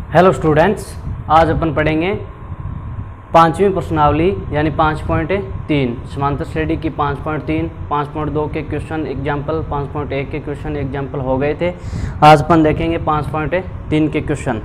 Hello students, आज अपन पढ़ेंगे पांचवी प्रश्नावली यानी 5.3 समांतर श्रेणी की 5.3, 5.2 के क्वेश्चन एग्जाम्पल, 5.1 के क्वेश्चन एग्जाम्पल हो गए थे। आज अपन देखेंगे 5.3 के क्वेश्चन।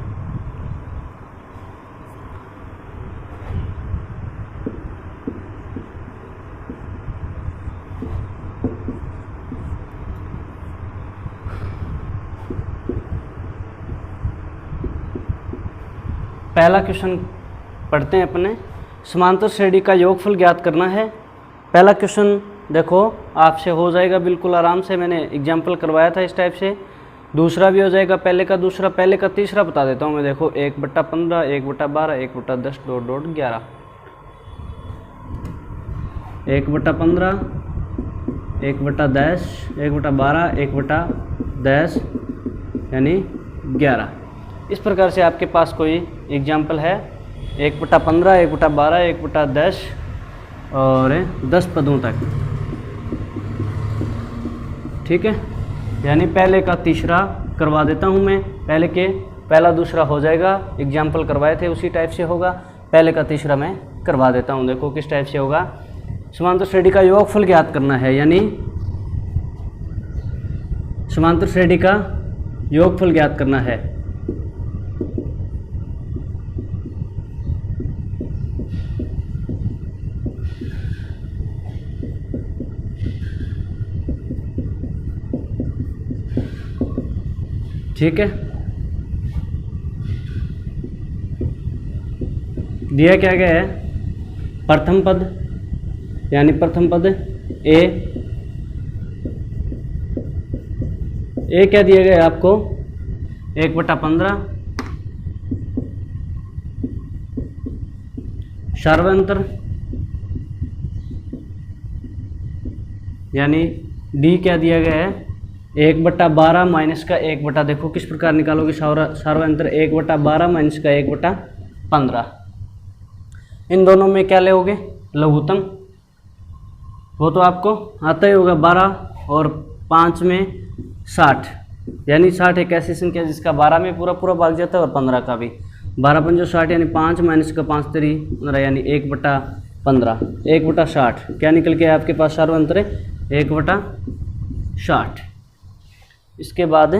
पहला क्वेश्चन पढ़ते हैं अपने। समांतर श्रेणी का योगफल ज्ञात करना है। पहला क्वेश्चन देखो आपसे हो जाएगा बिल्कुल आराम से, मैंने एग्जाम्पल करवाया था इस टाइप से। दूसरा भी हो जाएगा, पहले का दूसरा, पहले का तीसरा बता देता हूँ मैं। देखो 1/15, 1/12, 1/10, (.) 11, 1/15, 1/10, 1/12, 1/10 यानी 11। इस प्रकार से आपके पास कोई एग्जाम्पल है 1/15, 1/12, 1/10 और 10 पदों तक, ठीक है। यानी पहले का तीसरा करवा देता हूँ मैं। पहला दूसरा हो जाएगा, एग्जाम्पल करवाए थे उसी टाइप से होगा। पहले का तीसरा मैं करवा देता हूँ। देखो किस टाइप से होगा। समांतर श्रेणी का योगफल ज्ञात करना है, यानी समांतर श्रेणी का योगफल ज्ञात करना है। ठीक है, दिया क्या गया है? प्रथम पद यानी प्रथम पद ए क्या दिया गया है आपको? 1/15 सर्वांतर यानी डी क्या दिया गया है? 1/12 माइनस का 1/, देखो किस प्रकार निकालोगे सर्वांतर 1/12 माइनस का 1/15। इन दोनों में क्या लोगे? लघुत्तम। वो तो आपको आता ही होगा। 12 और 5 में 60, यानी 60 एक ऐसी संख्या जिसका 12 में पूरा पूरा भाग जाता है और 15 का भी। 12 पंजो 60 यानी 5 माइनस का 5 3 15 यानी 1/15, 1/60 क्या निकल के आपके पास? सर्वांतर 1/60। इसके बाद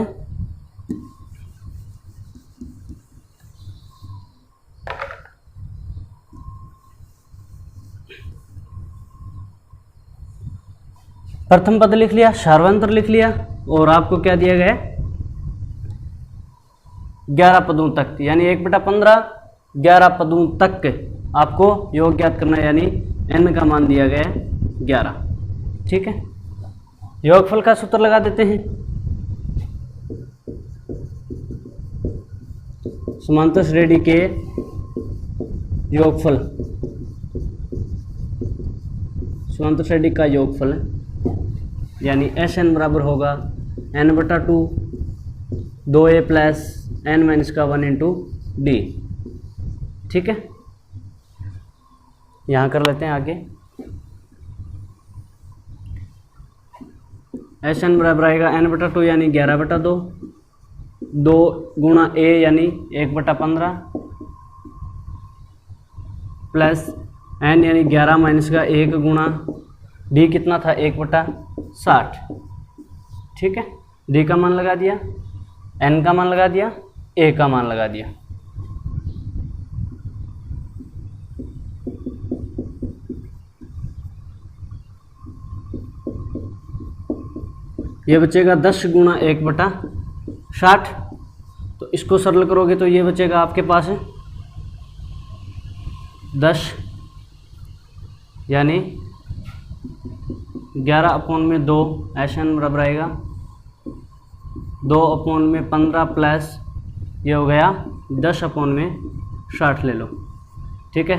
प्रथम पद लिख लिया, सर्वांतर लिख लिया, और आपको क्या दिया गया है? 11 पदों तक, यानी 1/15 11 पदों तक आपको योग ज्ञात करना है, यानी n का मान दिया गया है 11। ठीक है, योगफल का सूत्र लगा देते हैं। समांतर श्रेणी के योगफल, समांतर श्रेणी का योगफल यानी Sn बराबर होगा n/2 2a plus n minus का 1 इंटू डी। ठीक है, यहाँ कर लेते हैं आगे। Sn बराबर आएगा n/2 यानी 11/2, 2 गुणा a यानी 1/15 प्लस n यानी 11 माइनस का 1 गुणा d कितना था? 1/60। ठीक है, d का मान लगा दिया, n का मान लगा दिया, a का मान लगा दिया। ये बचेगा 10 गुणा 1/60। तो इसको सरल करोगे तो ये बचेगा आपके पास 10 यानी 11/2 Sn बराबर आएगा 2/15 प्लस ये हो गया 10/60 ले लो। ठीक है,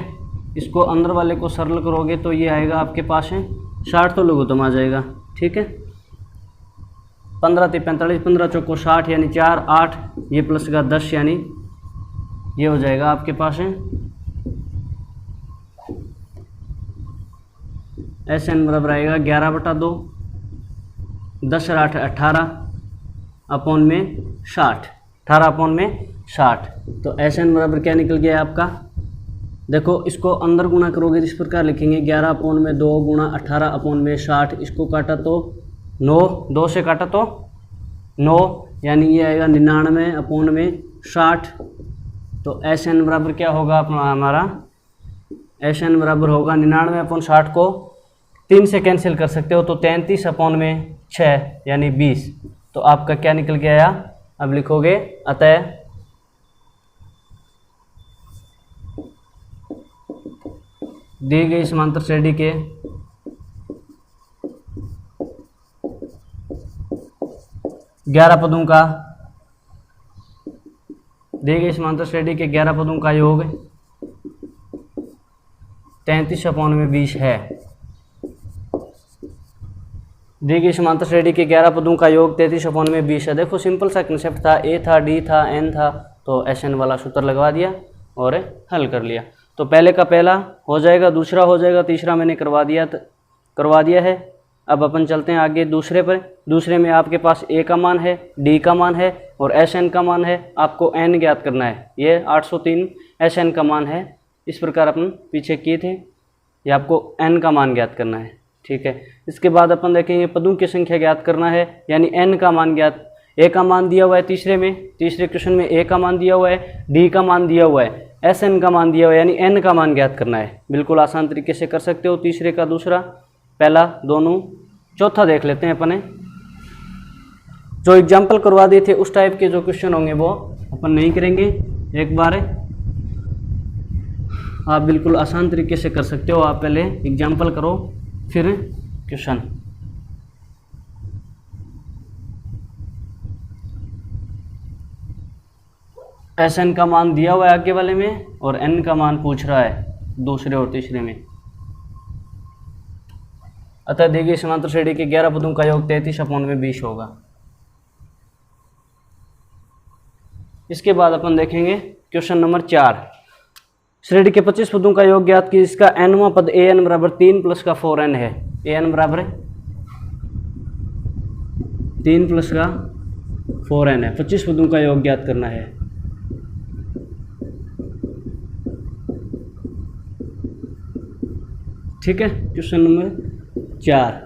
इसको अंदर वाले को सरल करोगे तो ये आएगा आपके पास 60, तो लघुत्तम आ जाएगा। ठीक है, 15 × 45, 15 चौको 60 यानी 4 8, ये प्लस का 10 यानी ये हो जाएगा आपके पास Sn बराबर आएगा 11/2, 10 और 8 18 अपॉन में 60, 18 अपॉन में 60। तो एस एन बराबर क्या निकल गया आपका, देखो इसको अंदर गुणा करोगे इस प्रकार लिखेंगे 11/2 गुणा 18/60। इसको काटा तो 9, 2 से काटा तो 9, यानी ये आएगा 99/60। तो एस एन बराबर क्या होगा अपना हमारा, एस एन बराबर होगा 99/60 को 3 से कैंसिल कर सकते हो तो 33/6 यानी 20। तो आपका क्या निकल गया, अब लिखोगे अतः दी गई समांतर श्रेणी के ग्यारह पदों का, दी गई समांतर श्रेणी के 11 पदों का योग 33/20 है। दी गई समांतर श्रेणी के 11 पदों का योग 33/20 है। देखो सिंपल सा कंसेप्ट था, ए था, डी था, एन था, तो एस एन वाला सूत्र लगवा दिया और हल कर लिया। तो पहले का पहला हो जाएगा, दूसरा हो जाएगा, तीसरा मैंने करवा दिया है। अब अपन चलते हैं आगे दूसरे पर। दूसरे में आपके पास ए का मान है, डी का मान है और एस एन का मान है। आपको एन ज्ञात करना है। ये 803 एस एन का मान है। इस प्रकार अपन पीछे किए थे, ये आपको एन का मान ज्ञात करना है। ठीक है, इसके बाद अपन देखेंगे पदों की संख्या ज्ञात करना है, यानी एन का मान ज्ञात। ए का मान दिया हुआ है तीसरे क्वेश्चन में ए का मान दिया हुआ है, डी का मान दिया हुआ है, एस एन का मान दिया हुआ है, यानी एन का मान ज्ञात करना है। बिल्कुल आसान तरीके से कर सकते हो। तीसरे का दूसरा, पहला दोनों, चौथा देख लेते हैं अपने। जो एग्जाम्पल करवा दिए थे उस टाइप के जो क्वेश्चन होंगे वो अपन नहीं करेंगे। एक बार आप बिल्कुल आसान तरीके से कर सकते हो। आप पहले एग्जाम्पल करो फिर क्वेश्चन। एस एन का मान दिया हुआ है आगे वाले में और एन का मान पूछ रहा है दूसरे और तीसरे में। अतः दी गई समांतर श्रेणी के 11 पदों का योग 33/20 होगा। इसके बाद अपन देखेंगे क्वेश्चन नंबर 4। श्रेणी के 25 पदों का योग ज्ञात की, इसका एनवां पद ए एन बराबर 3 प्लस का 4n है। ए एन बराबर 3 प्लस का 4n है। 25 पदों का योग ज्ञात करना है। ठीक है, क्वेश्चन नंबर 4।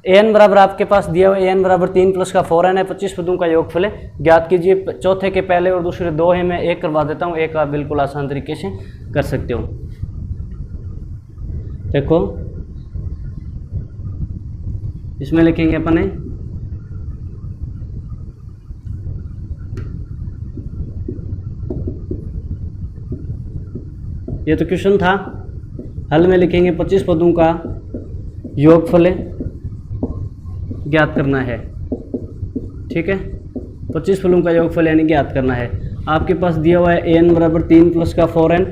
ए एन बराबर आपके पास दिया हुआ, ए एन बराबर 3 प्लस का 4n है। 25 पदों का योगफल ज्ञात कीजिए। चौथे के पहले और दूसरे दो है, मैं एक करवा देता हूँ, एक आप बिल्कुल आसान तरीके से कर सकते हो। देखो इसमें लिखेंगे अपने ये तो क्वेश्चन था, हल में लिखेंगे 25 पदों का योगफल ज्ञात करना है। ठीक है, 25 फलों का योगफल यानी ज्ञात करना है। आपके पास दिया हुआ है ए एन बराबर 3 प्लस का 4n,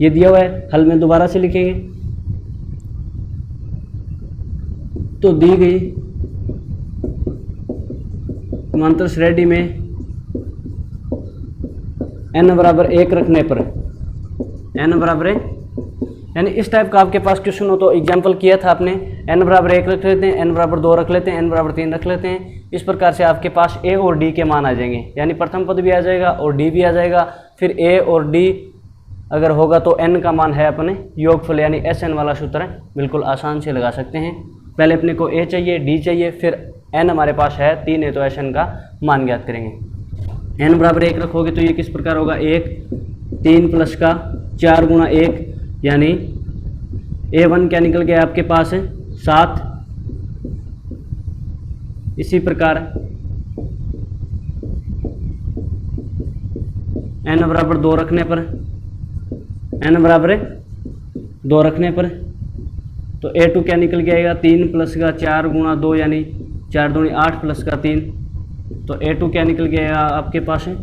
ये दिया हुआ है। हल में दोबारा से लिखेंगे तो दी गई समांतर श्रेणी में n बराबर 1 रखने पर, n बराबर 1 यानी इस टाइप का आपके पास क्वेश्चन हो तो एग्जाम्पल किया था आपने, n बराबर 1 रख लेते हैं, n बराबर 2 रख लेते हैं, n बराबर 3 रख लेते हैं। इस प्रकार से आपके पास a और d के मान आ जाएंगे, यानी प्रथम पद भी आ जाएगा और d भी आ जाएगा। फिर a और d अगर होगा तो n का मान है अपने योगफल, यानी SN वाला सूत्र बिल्कुल आसान से लगा सकते हैं। पहले अपने को a चाहिए, d चाहिए, फिर n हमारे पास है 3 है तो SN का मान ज्ञात करेंगे। n बराबर 1 रखोगे तो ये किस प्रकार होगा, 1 3 प्लस का 4 गुणा 1 यानी a1 क्या निकल गया आपके पास है 7। इसी प्रकार n बराबर 2 रखने पर, n बराबर 2 रखने पर तो a2 क्या निकल गया 3 प्लस का 4 गुणा 2 यानी 4 दूनी 8 प्लस का 3, तो a2 क्या निकल गया आपके पास है,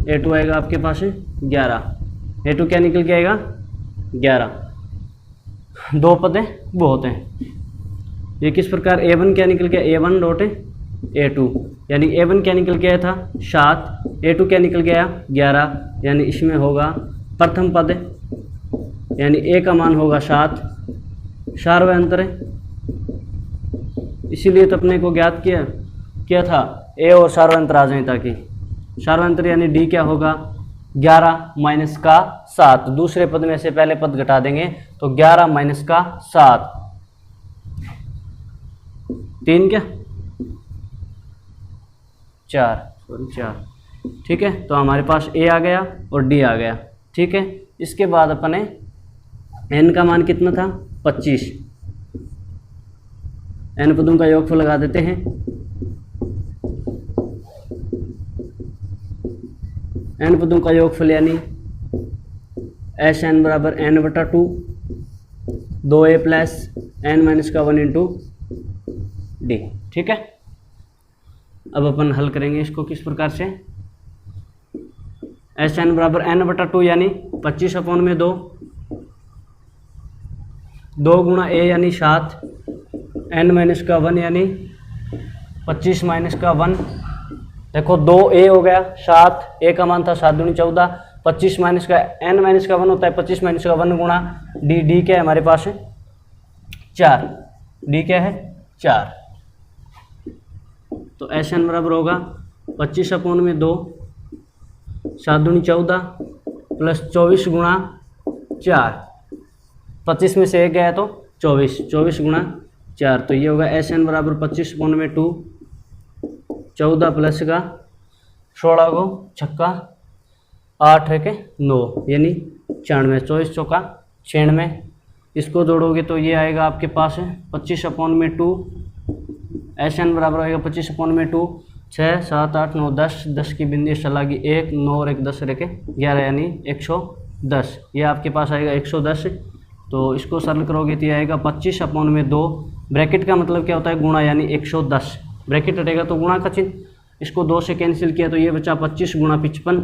a2 आएगा आपके पास है 11। a2 क्या निकल के आएगा 11। दो पद वो होते हैं। ये किस प्रकार a1 क्या निकल गया a1 डॉट a2, यानी a1 क्या निकल गया था 7, a2 क्या निकल गया 11, यानी इसमें होगा प्रथम पद यानी a का मान होगा 7, सार्वय अंतर है। इसीलिए तो अपने को ज्ञात किया था ए और सार्वंतर आ जाए, ताकि सार्वंतर यानी डी क्या होगा 11 माइनस का 7, दूसरे पद में से पहले पद घटा देंगे तो 11 माइनस का 7, 3 क्या 4, ठीक है। तो हमारे पास ए आ गया और डी आ गया, ठीक है। इसके बाद अपने एन का मान कितना था 25, एन पदों का योगफल लगा देते हैं। एन पदों का योगफल यानी एस एन बराबर एन बटा 2, 2a प्लस एन माइनस का 1 इंटू डी, ठीक है। अब अपन हल करेंगे इसको किस प्रकार से, एस एन बराबर एन बटा 2 यानी 25 अपॉन में 2, 2 गुणा ए यानी 7, एन माइनस का 1 यानी 25 माइनस का 1, देखो 2a हो गया, 7 ए का मान था 7 दूनी 14, 25 माइनस का एन माइनस का 1 होता है 25 माइनस का 1 गुणा डी, डी क्या है हमारे पास है 4, डी क्या है 4। तो एस एन बराबर होगा 25 अपॉन में 2, 7 दूनी 14 प्लस 24 गुणा 4, 25 में से 1 गया तो 24, 24 गुणा 4, तो ये होगा एस एन बराबर 25 अपॉन में 2, 14 प्लस का 16 को छक्का 8 है के 9 यानी 94, 24 चौका 96, इसको जोड़ोगे तो ये आएगा आपके पास है 25 अपॉन में 2, एस एन बराबर आएगा 25 अपॉन में 2, 6 7 8 9 10, 10 की बिंदी चलागी 1, 9 और 1 10 रखे 11 यानी 110, ये आपके पास आएगा 110। तो इसको सरल करोगे तो ये आएगा 25 अपॉन में 2, ब्रैकेट का मतलब क्या होता है गुणा यानी 110, ब्रैकेट हटेगा तो गुणा का चिन्ह, इसको 2 से कैंसिल किया तो ये बचा 25 गुणा 55,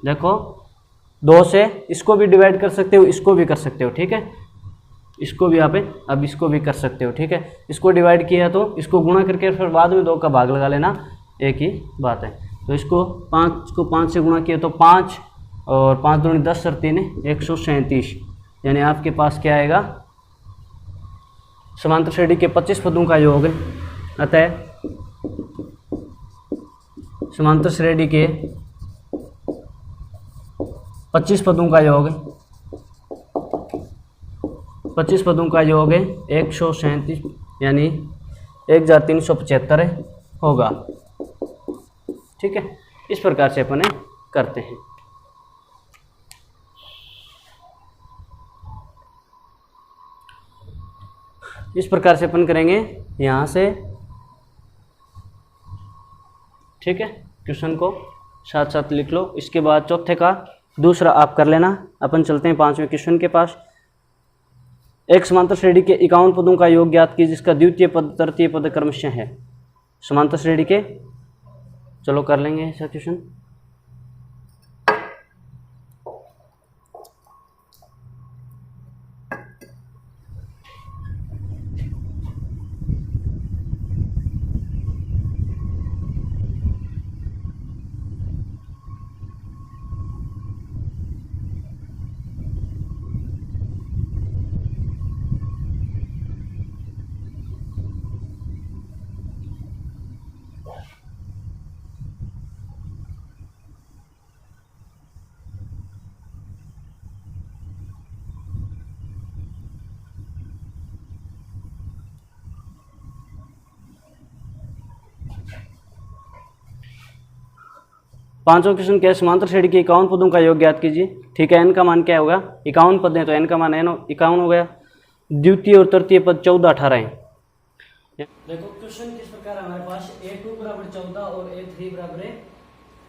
देखो 2 से इसको भी डिवाइड कर सकते हो, इसको भी कर सकते हो, ठीक है, इसको भी आप अब इसको भी कर सकते हो, ठीक है। इसको डिवाइड किया तो इसको गुणा करके फिर बाद में 2 का भाग लगा लेना, एक ही बात है। तो इसको 5 को 5 से गुणा किया तो 5 और 5 दूनी 10 और 3 137, यानी आपके पास क्या आएगा समांतर श्रेणी के 25 पदों का योग है। अतः समांतर श्रेणी के 25 पदों का योग, 25 पदों का योग है 137 यानी 1375 होगा, ठीक है। इस प्रकार से अपन करते हैं। इस प्रकार से अपन करेंगे यहाँ से, ठीक है। क्वेश्चन को साथ साथ लिख लो, इसके बाद चौथे का दूसरा आप कर लेना। अपन चलते हैं 5वें क्वेश्चन के पास। एक समांतर श्रेणी के 51 पदों का योग ज्ञात कीजिए जिसका द्वितीय पद तृतीय पद क्रमशः है। समांतर श्रेणी के, चलो कर लेंगे ऐसा क्वेश्चन। पांचवा क्वेश्चन क्या है, समांतर श्रेणी के 51 पदों का योग ज्ञात कीजिए। ठीक है, एन का मान क्या होगा, 51 पद है तो एन का मान एन 51 हो गया। द्वितीय और तृतीय पद 14 18 है। देखो क्वेश्चन किस प्रकार हमारे पास a2 बराबर 14 और a3 बराबर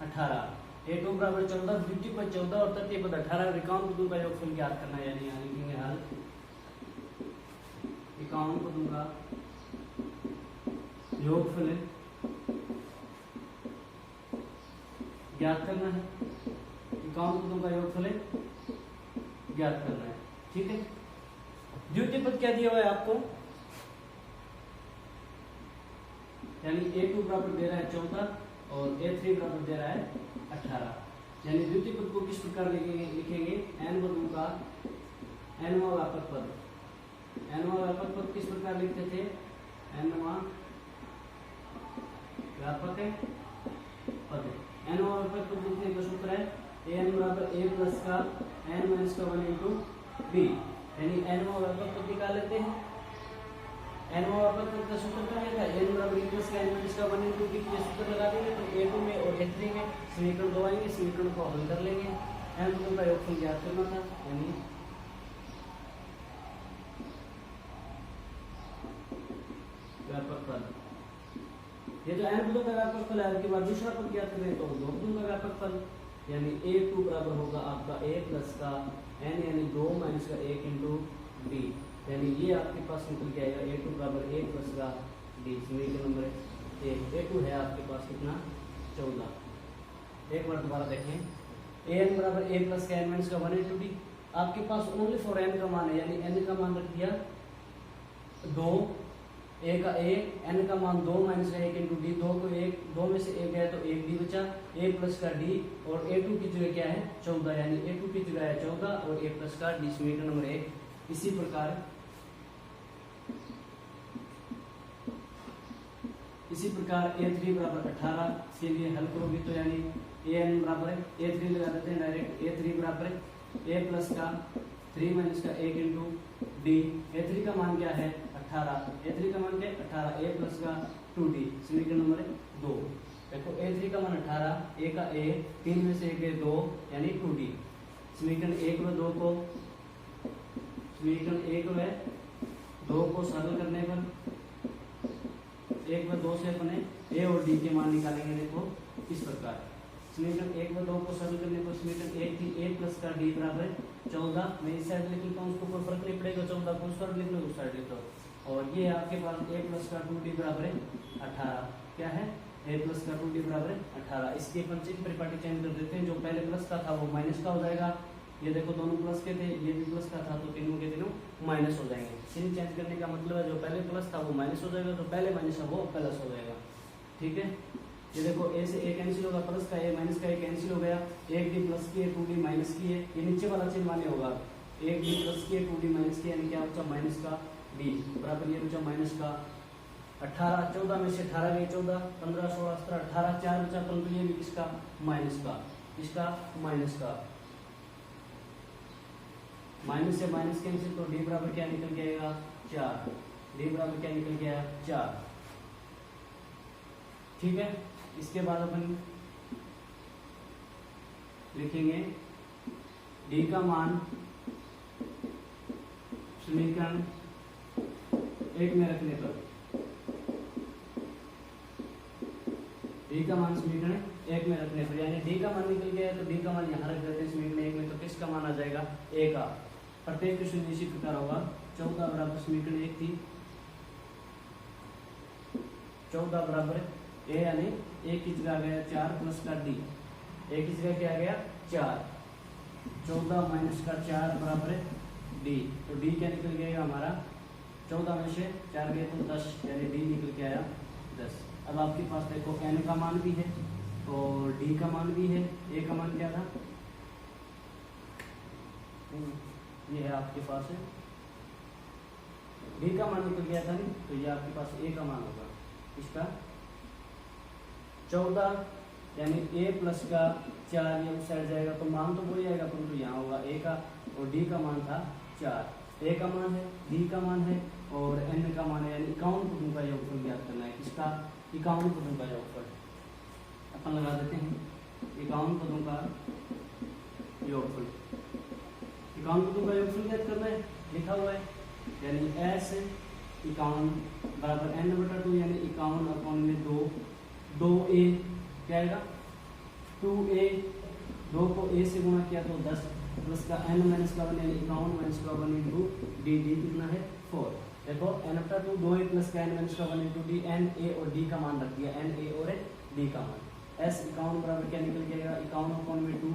18। a2 बराबर 14, द्वितीय पद 14 और तृतीय पद 18, 51 पदों का योगफल ज्ञात करना है। यानी यहाँ लिखेंगे हल 51 पदों का योगफल ज्ञात करना है। 51 पदों का योगफल ज्ञात करना है, ठीक है। द्वितीय पद क्या दिया हुआ है आपको, यानी a2 बराबर दे रहा है 14 और a3 बराबर दे रहा है 18। यानी द्वितीय पद को किस प्रकार लिखेंगे, n पदों का nवां व्यापक पद। nवां व्यापक पद किस प्रकार लिखते थे, nवां व्यापक है पद। एन व्यापक पद लिखने का सूत्र है एन बराबर ए प्लस का एन माइनस का 1 इंटू बी, यानी एन व्यापक पद निकाल लेते हैं। एन व्यापक पद का सूत्र क्या है, एन बराबर ए प्लस का एन माइनस का 1 इंटू बी के सूत्र लगा देंगे तो a2 में और a3 में समीकरण दो आएंगे, समीकरण को हल कर लेंगे। एन पदों का योगफल ज्ञात करना था, यानी व्यापक पद। ये जो एन पदों का व्यापक फल है, उसके बाद दूसरा पद ज्ञात करें तो दो पदों का व्यापक फल, यानी a2 बराबर होगा आपका a प्लस का n यानी 2 माइनस का 1 इंटू डी, यानी ये आपके पास निकल के आएगा a2 बराबर a प्लस का d। समीकरण नंबर 1, a2 है आपके पास कितना 14। एक बार दोबारा देखें, an बराबर a प्लस का n माइनस का 1 इंटू डी, आपके पास ओनली फॉर n का मान है, यानी n का मान रख दिया 2, a का a, n का मान 2 माइनस का 1 इंटू डी, 2 को 1, 2 में से 1 गया तो 1 डी बचा, a प्लस का d और a2 की जगह क्या है 14, यानी a2 की जगह है 14 और a प्लस का d। समीकरण नंबर 1। इसी प्रकार a3 बराबर 18 के लिए हल करोगे तो यानी an बराबर है a3 लगा देते हैं डायरेक्ट, a3 बराबर a प्लस का 3 माइनस का 1 इंटू डी, a3 का मान क्या है 18, a3 का मान क्या है 18, a प्लस का 2d। समीकरण नंबर 2, देखो a3 का मान 18, a का a, 3 में से 1 है 2 यानी 2d। समीकरण 1 व 2 को, समीकरण 1 व 2 को सरल करने पर 1 व 2 से अपने a और d के मान निकालेंगे। देखो इस प्रकार समीकरण 1 व 2 को सरल करने पर समीकरण 1 थी a प्लस का d बराबर 14, मैं इस साइड लिख लेता हूँ, उसको कोई फर्क नहीं पड़ेगा, 14 को उस साइड लिख लो उस साइड लिख लो, और ये आपके पास a प्लस का 2d बराबर 18, क्या है a प्लस का 2d बराबर 18। इसकी अपन चिन्ह परिपाटी चेंज कर देते हैं, जो पहले प्लस का था वो माइनस का हो जाएगा, ये देखो दोनों प्लस के थे, ये भी प्लस का था तो तीनों के तीनों माइनस हो जाएंगे। चिन्ह चेंज करने का मतलब है जो पहले प्लस था वो माइनस हो जाएगा, जो पहले माइनस था वो प्लस हो जाएगा, ठीक है। ये देखो a से a कैंसिल होगा, प्लस का a माइनस का a कैंसिल हो गया, 1d प्लस की है 2d माइनस की है, ये नीचे वाला चिन्ह मान्य होगा, 1d प्लस की है 2d माइनस की, यानी क्या बचा माइनस का d बराबर ये बचा माइनस का 18, 14 में से 18 गए 14, 15, 16, 17, 18, 4 बचा, परंतु ये भी किसका माइनस का, इसका माइनस का, माइनस से माइनस कैंसिल तो d बराबर क्या निकल के आएगा 4, d बराबर क्या निकल के आया 4, ठीक है। इसके बाद अपन लिखेंगे d का मान समीकरण 1 में रखने पर, d का मान समीकरण 1 में रखने पर, यानी d का मान निकल गया तो d का मान यहाँ रख देते हैं समीकरण 1 में, तो किसका मान आ जाएगा a का। प्रत्येक क्वेश्चन इसी प्रकार होगा, 14 बराबर समीकरण 1 थी, 14 बराबर a यानी a की जगह आ गया 4 प्लस का d, a की जगह क्या आ गया 4, 14 माइनस का 4 बराबर d, तो d क्या निकल गया हमारा 14 में से 4 गए तो 10, यानी d निकल के आया 10। अब आपके पास देखो n का मान भी है और d का मान भी है, a का मान क्या था ये है आपके पास है, d का मान निकल गया था नहीं, तो ये आपके पास a का मान होगा, इसका 14 यानी a प्लस का 4, ये उस साइड जाएगा तो मान तो वही आएगा, परंतु यहाँ होगा a का, और d का मान था 4, a का मान है, d का मान है और n का मान है, यानी 51 पदों का योगफल ज्ञात करना है। किसका 51 पदों का योगफल अपन लगा देते हैं, 51 पदों का योगफल, 51 पदों का योगफल ज्ञात करना है, लिखा हुआ है, यानी s 51 बराबर n/2, यानी 51 अपॉन में 2a क्या आएगा 2a, 2 को a से गुणा किया तो 10 प्लस का n माइनस का 1 यानी 51 माइनस का 1 इंटू d, d कितना है 4। देखो n/2 2a प्लस का n माइनस का 1 इंटू d, n a और d का मान रख दिया, n a और d का मान, s 51 बराबर क्या निकल के आएगा 51 अपॉन में 2,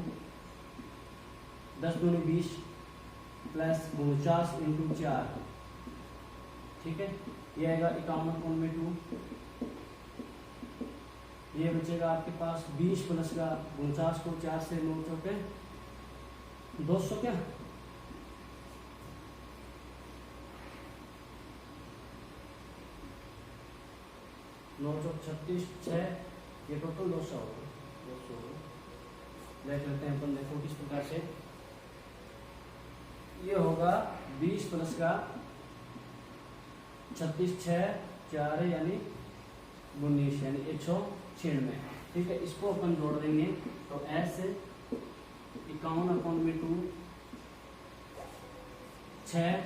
10 दूनी 20 प्लस 49 इंटू 4, ठीक है, ये आएगा 51 अपॉन में 2, ये बचेगा आपके पास 20 प्लस का 49 को 4 से 9 चौके 200 क्या 9 9 चौक 36, 6 ये टोटल 200 होगा। 200 देख लेते हैं अपन, देखो किस प्रकार से ये होगा 20 प्लस का 36, 6 4 यानी 19 यानी 196। ठीक है, इसको अपन जोड़ देंगे तो S 51/2 6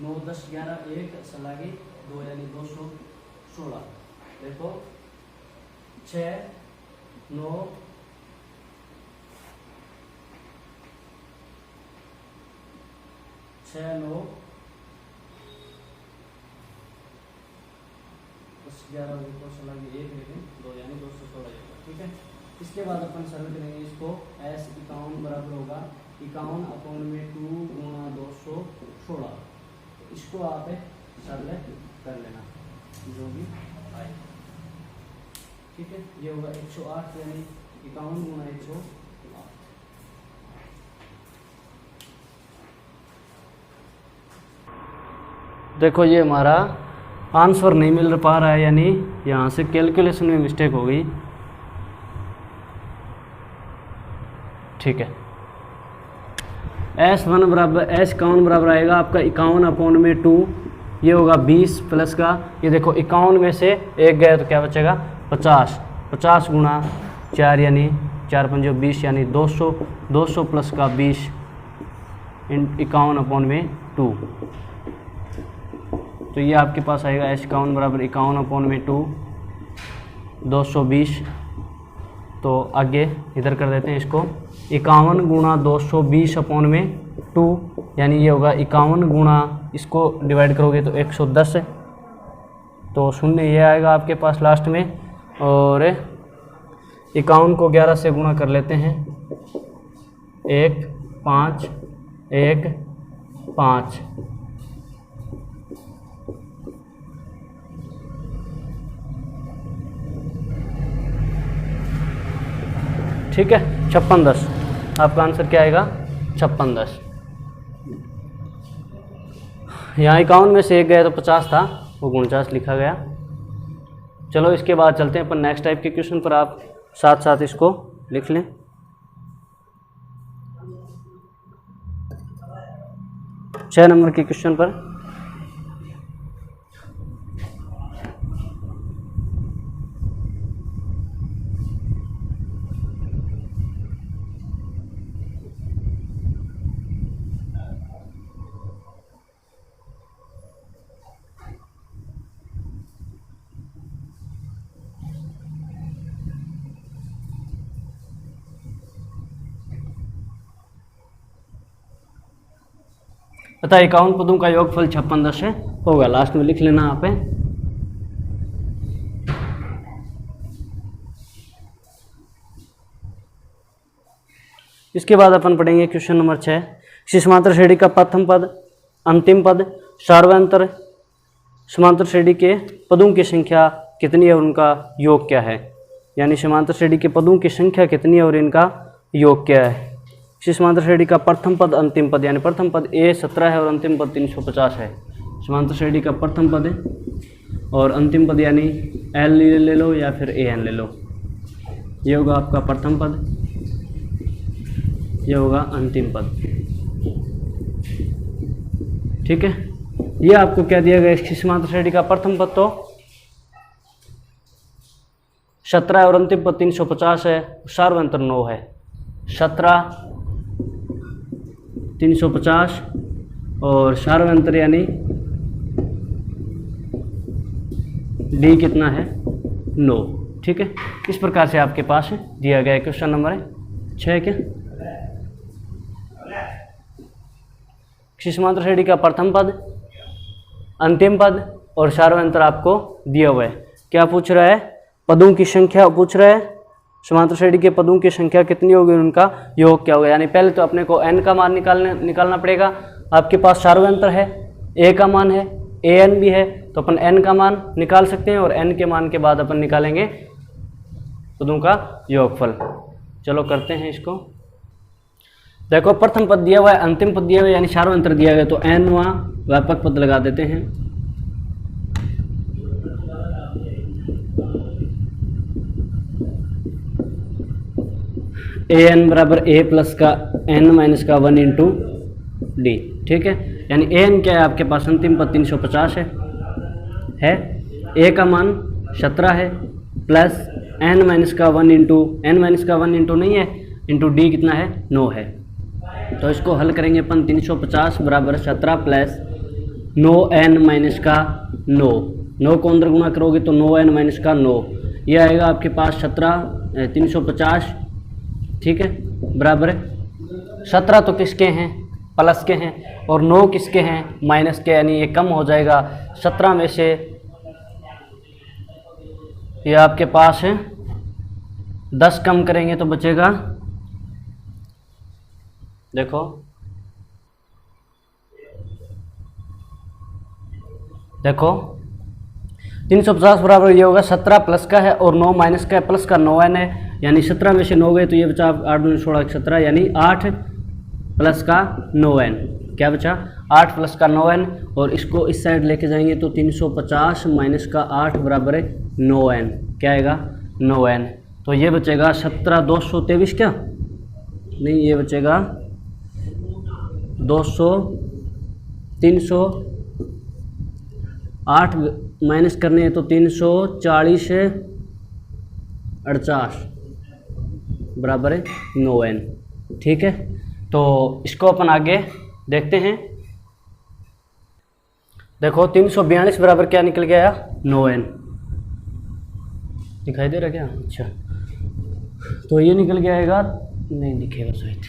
9 10 11 1 सलागे 2 यानी 216। देखो 6 9 6 9 10 11 को सलागे 1 लेकिन 2 यानी 216। ठीक है, इसके बाद अपन सरल करेंगे इसको। S 51 बराबर होगा 51/2 गुणा 216। इसको आप सरल कर लेना जो भी आए। ठीक है, ये होगा 108 यानी 51 गुणा 108। देखो ये हमारा आंसर नहीं मिल पा रहा है, यानी यहाँ से कैलकुलेशन में मिस्टेक हो गई। ठीक है, S1 बराबर S51 बराबर आएगा आपका 51/2। ये होगा 20 प्लस का, ये देखो 51 में से 1 गया तो क्या बचेगा 50। 50 गुणा 4 यानी 4 5 20 यानी 200। 200 प्लस का 20 51/2। तो ये आपके पास आएगा S51 बराबर 51/2 220। तो आगे इधर कर देते हैं इसको। 51 गुणा 220/2 यानी ये होगा 51 गुणा, इसको डिवाइड करोगे तो 110 है, तो 0 ये आएगा आपके पास लास्ट में। और 51 को 11 से गुणा कर लेते हैं। 1 5 1 5। ठीक है, 56 10 आपका आंसर क्या आएगा 56 10। यहाँ 51 में से 1 गया तो 50 था, वो 49 लिखा गया। चलो इसके बाद चलते हैं अपन नेक्स्ट टाइप के क्वेश्चन पर, आप साथ साथ इसको लिख लें। 6 नंबर के क्वेश्चन पर तथा 51 पदों का योगफल 56 10 है होगा। लास्ट में लिख लेना आप। इसके बाद अपन पढ़ेंगे क्वेश्चन नंबर 6। किसी समांतर श्रेणी का प्रथम पद, अंतिम पद, सार्वंतर समांतर श्रेणी के पदों की संख्या कितनी है और उनका योग क्या है। यानी समांतर श्रेणी के पदों की संख्या कितनी है और इनका योग क्या है। किसी समांतर श्रेणी का प्रथम पद, अंतिम पद, यानी प्रथम पद A 17 है और अंतिम पद 350 है। समांतर श्रेणी का प्रथम पद है और अंतिम पद यानी L ले लो या फिर AN ले लो। ये होगा आपका प्रथम पद, ये होगा अंतिम पद। ठीक है, ये आपको क्या दिया गया। इसकी समांतर श्रेणी का प्रथम पद तो 17 है और अंतिम पद 350 है, सार्वंतर 9 है। 17 350 और सार्वंतर यानी D कितना है 9। ठीक है, इस प्रकार से आपके पास दिया गया क्वेश्चन नंबर 6 क्या। किसी समांतर श्रेणी का प्रथम पद, अंतिम पद और सार्वंतर आपको दिया हुआ है। क्या पूछ रहा है, पदों की संख्या पूछ रहा है। समांतर श्रेणी के पदों की संख्या कितनी होगी, उनका योग क्या होगा। यानी पहले तो अपने को n का मान निकालना पड़ेगा। आपके पास सार्वंतर है, a का मान है, an भी है, तो अपन n का मान निकाल सकते हैं और n के मान के बाद अपन निकालेंगे पदों का योगफल। चलो करते हैं इसको। देखो प्रथम पद दिया हुआ है, अंतिम पद दिया हुआ है, यानी सार्वंतर दिया गया, तो n व्यापक पद लगा देते हैं। ए एन बराबर ए प्लस का एन माइनस का 1 इंटू डी, ठीक है। यानी ए एन क्या है आपके पास, अंतिम पद 350 है, ए का मान 17 है, प्लस एन माइनस का 1 इंटू, एन माइनस का 1 इंटू नहीं है, इंटू डी कितना है, 9 है। तो इसको हल करेंगे अपन, 350 बराबर 17 प्लस 9n माइनस का 9 को अंदर गुणा करोगे तो 9n माइनस का 9, ये आएगा आपके पास 350, ठीक है, बराबर 17 तो किसके हैं, प्लस के हैं, और 9 किसके हैं, माइनस के, यानी ये कम हो जाएगा। 17 में से ये आपके पास है 10 कम करेंगे तो बचेगा, देखो 350 बराबर ये होगा 17 प्लस का है और 9 माइनस का है, प्लस का 9n है, यानी 17 में से 9 गए तो ये बचा 8 दूनी 16 17, यानी 8 प्लस का 9n, क्या बचा 8 प्लस का 9n, और इसको इस साइड लेके जाएंगे तो 350 माइनस का 8 बराबर है 9n, क्या आएगा 9n। तो ये बचेगा 17 223, क्या नहीं, ये बचेगा 308 माइनस करने हैं तो 340 48 बराबर है 9n, ठीक है। तो इसको अपन आगे देखते हैं। देखो 342 बराबर क्या निकल गया, 9n, दिखाई दे रहा क्या, अच्छा तो ये निकल गया आएगा, नहीं दिखेगा शायद,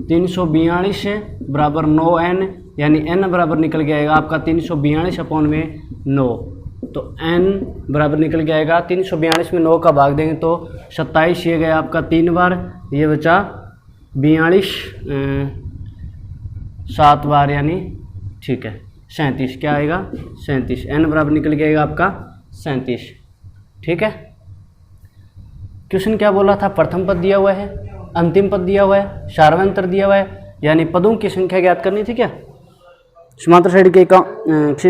342 बराबर 9n, यानी n बराबर निकल के आएगा आपका 342 अपॉन में 9, तो n बराबर निकल के आएगा 342 में 9 का भाग देंगे तो 27, ये गया आपका 3 बार, ये बचा 42 7 बार, यानी ठीक है 37, क्या आएगा 37, n बराबर निकल के आएगा आपका 37, ठीक है। क्वेश्चन क्या बोला था, प्रथम पद दिया हुआ है, अंतिम पद दिया हुआ है, सार्वंतर दिया हुआ है, यानी पदों की संख्या ज्ञात करनी थी क्या, समांतर श्रेणी का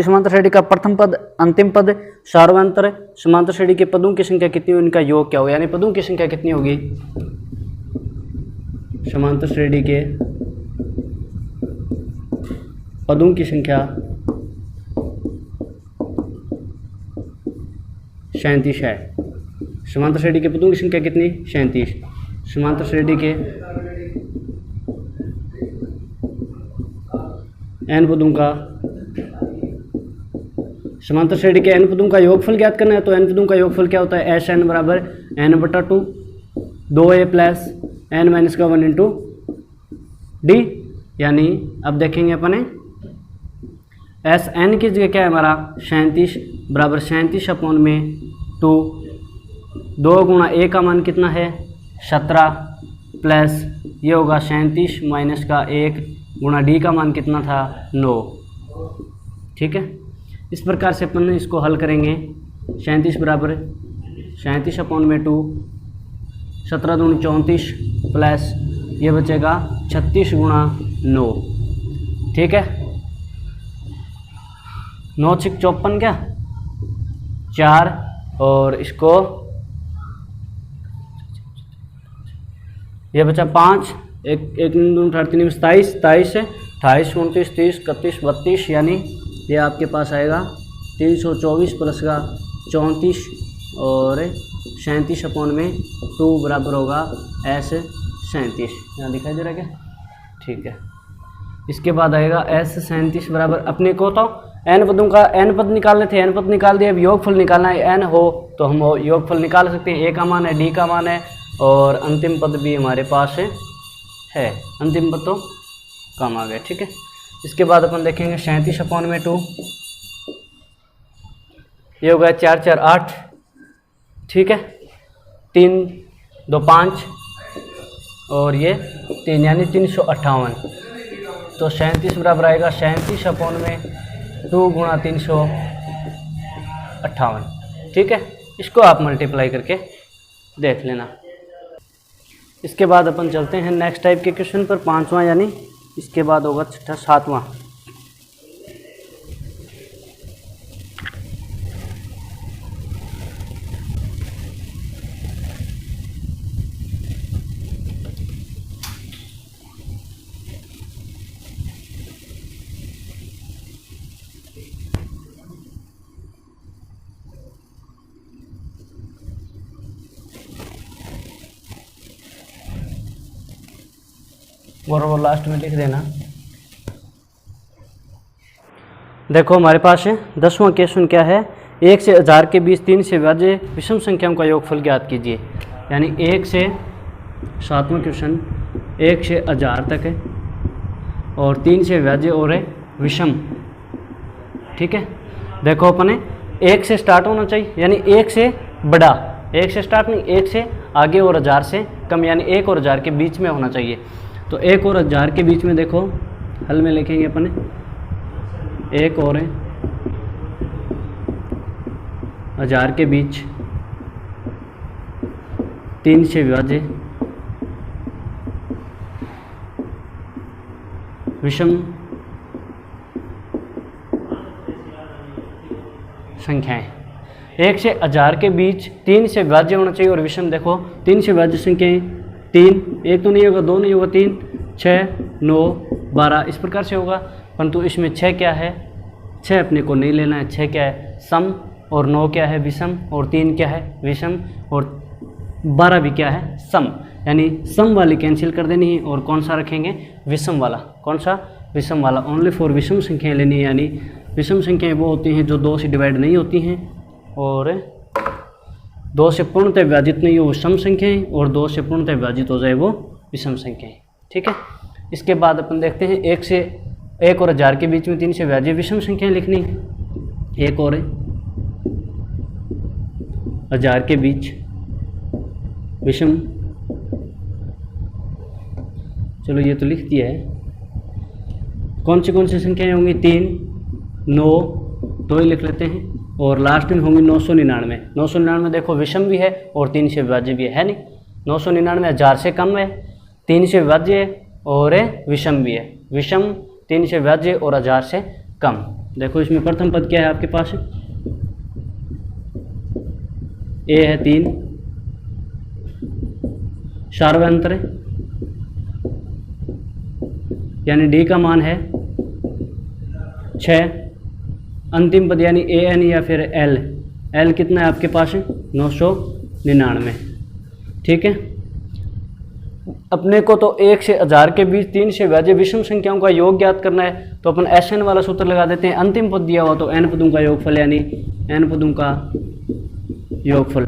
समांतर श्रेणी का प्रथम पद, अंतिम पद, सार्वंतर, समांतर श्रेणी के पदों की संख्या कितनी होगी, इनका योग क्या होगा, यानी पदों की संख्या कितनी होगी, समांतर श्रेणी के पदों की संख्या 37 है। समांतर श्रेणी के पदों की संख्या कितनी, 37, समांतर श्रेणी के n पदों का, समांतर श्रेणी के n पदों का योगफल ज्ञात करना है, तो n पदों का योगफल क्या होता है, एस एन बराबर n/2 2a plus n minus का 1 इंटू डी, यानी अब देखेंगे अपने एस एन की जगह क्या है हमारा 37 बराबर 37 अपॉन में 2, 2 गुणा ए का मान कितना है 17 प्लस ये होगा 37 माइनस का 1 गुणा डी का मान कितना था 9, ठीक है। इस प्रकार से अपन इसको हल करेंगे, 37 बराबर 37 अपॉन में 2, 17 दूनी 34 प्लस ये बचेगा 36 गुणा 9, ठीक है। 9 6 54 क्या 4, और इसको ये बचा 5, एक 2 3 27 27 है 28 29 30 31 32, यानी ये आपके पास आएगा 324 प्लस का 34 और 37 अपॉन में 2 बराबर होगा एस 37, यहाँ दिखाई दे रहा है क्या, ठीक है। इसके बाद आएगा एस 37 बराबर, अपने को तो एन पदों का एन पद निकालने थे, एन पद निकाल दिए, अब योगफल निकालना है, एन हो तो हम योगफल निकाल सकते हैं, ए का मान है, डी का मान है, और अंतिम पद भी हमारे पास है, अंतिम पद तो कम आ गए, ठीक है। इसके बाद अपन देखेंगे 37 अपॉन में 2, ये हो गया 4 4 8, ठीक है, 3 2 5 और ये 3, यानी 358, तो 37 बराबर आएगा 37 अपॉन में 2 गुणा 358, ठीक है। इसको आप मल्टीप्लाई करके देख लेना। इसके बाद अपन चलते हैं नेक्स्ट टाइप के क्वेश्चन पर, 5वां, यानी इसके बाद होगा 6ठा 7वां। और वो लास्ट में लिख देना। देखो हमारे पास है 10वां क्वेश्चन क्या है, 1 से 1000 के बीच 3 से विभाज्य विषम संख्याओं का योगफल ज्ञात कीजिए। यानी 1 से 7वां क्वेश्चन 1 से 1000 तक है और 3 से विभाज्य और है विषम। ठीक है, देखो अपने 1 से स्टार्ट होना चाहिए, यानी 1 से बड़ा, 1 से स्टार्ट नहीं, 1 से आगे और 1000 से कम, यानी 1 और 1000 के बीच में होना चाहिए। तो 1 और 1000 के बीच में देखो हल में लिखेंगे अपने 1 और 1000 के बीच 3 से विभाज्य विषम संख्याएं। 1 से 1000 के बीच 3 से विभाज्य होना चाहिए और विषम। देखो 3 से विभाज्य संख्याएं 3, एक तो नहीं होगा, 2 नहीं होगा, 3, 6, 9, 12 इस प्रकार से होगा। परंतु इसमें 6 क्या है, 6 अपने को नहीं लेना है। 6 क्या है, सम, और 9 क्या है, विषम, और 3 क्या है, विषम, और 12 भी क्या है, सम। यानी सम वाली कैंसिल कर देनी है और कौन सा रखेंगे, विषम वाला। कौन सा, विषम वाला। ओनली फॉर विषम संख्याएं लेनी है, यानी विषम संख्याएं वो होती हैं जो 2 से डिवाइड नहीं होती हैं और 2 से पूर्णतः विभाजित नहीं हो वो सम संख्याएं, और 2 से पूर्णतः विभाजित हो जाए वो विषम संख्याएं। ठीक है, इसके बाद अपन देखते हैं 1 और 1000 के बीच में 3 से विभाज्य विषम संख्याएं लिखनी। 1 और 1000 के बीच विषम, चलो ये तो लिख दिया है। कौन सी संख्याएं होंगी, 3, 9 तो ही लिख लेते हैं, और लास्ट में होंगी 999। 999 देखो विषम भी है और 3 से विभाज्य भी है नहीं। 999 1000 से कम है, 3 से विभाज्य है और विषम भी है। विषम, 3 से विभाज्य और 1000 से कम। देखो इसमें प्रथम पद क्या है आपके पास, ए है 3, सार्वयंत्र यानी डी का मान है 6। अंतिम पद यानी ए एन या फिर एल, एल कितना है आपके पास, 999। ठीक है, अपने को तो 1 से 1000 के बीच 3 से विभाज्य विषम संख्याओं का योग ज्ञात करना है। तो अपन एस एन वाला सूत्र लगा देते हैं। अंतिम पद दिया हुआ तो एन पदों का योगफल, यानी एन पदों का योगफल।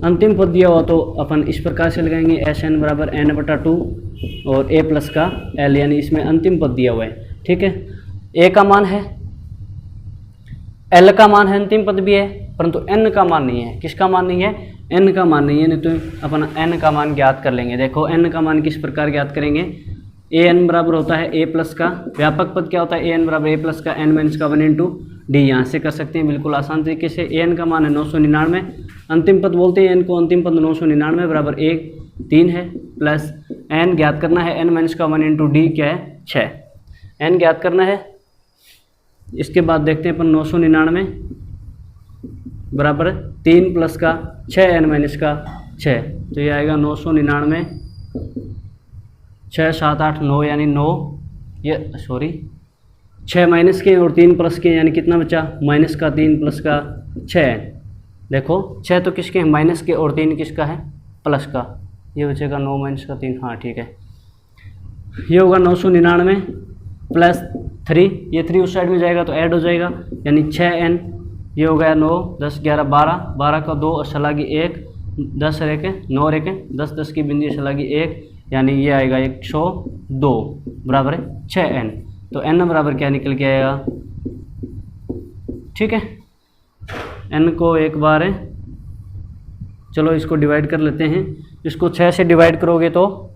अंतिम पद दिया हुआ तो अपन इस प्रकार से लगाएंगे, एस एन बराबर एन बटा 2 और ए प्लस का एल, यानी इसमें अंतिम पद दिया हुआ है। ठीक है, ए का मान है, एल का मान है, अंतिम पद भी है, परंतु एन का मान नहीं है। किसका मान नहीं है, एन का मान नहीं है। नहीं तो अपन एन का मान ज्ञात कर लेंगे। देखो एन का मान किस प्रकार ज्ञात करेंगे, ए एन बराबर होता है ए प्लस का व्यापक पद क्या होता है, ए एन बराबर ए प्लस का एन माइनस का 1 इंटू डी। यहाँ से कर सकते हैं बिल्कुल आसान तरीके से। ए एन का मान है 999, अंतिम पद बोलते हैं एन को, अंतिम पद 999 बराबर 3 है, प्लस एन ज्ञात करना है, एन माइनस का 1 इंटू डी क्या है, 6 एन ज्ञात करना है। इसके बाद देखते हैं अपन 999 बराबर 3 प्लस का 6 एन माइनस का 6, तो ये आएगा 999, 6 7 8 9 यानी 9, ये सॉरी 6 माइनस के और 3 प्लस के, यानी कितना बचा, माइनस का 3 प्लस का 6। देखो 6 तो किसके हैं, माइनस के, और 3 किसका है, प्लस का। ये बचेगा 9 माइनस का 3, हाँ ठीक है। ये होगा 999 प्लस 3, ये 3 उस साइड में जाएगा तो ऐड हो जाएगा, यानी 6n। ये हो गया 9 10 11 12, 12 का 2 और सलागी 1, 10 रेखे 9 रेखे 10 10 की बिंदी सलागी 1, यानी ये आएगा 102 बराबर है 6n। तो n बराबर क्या निकल के आएगा, ठीक है। n को एक बार है, चलो इसको डिवाइड कर लेते हैं। इसको 6 से डिवाइड करोगे तो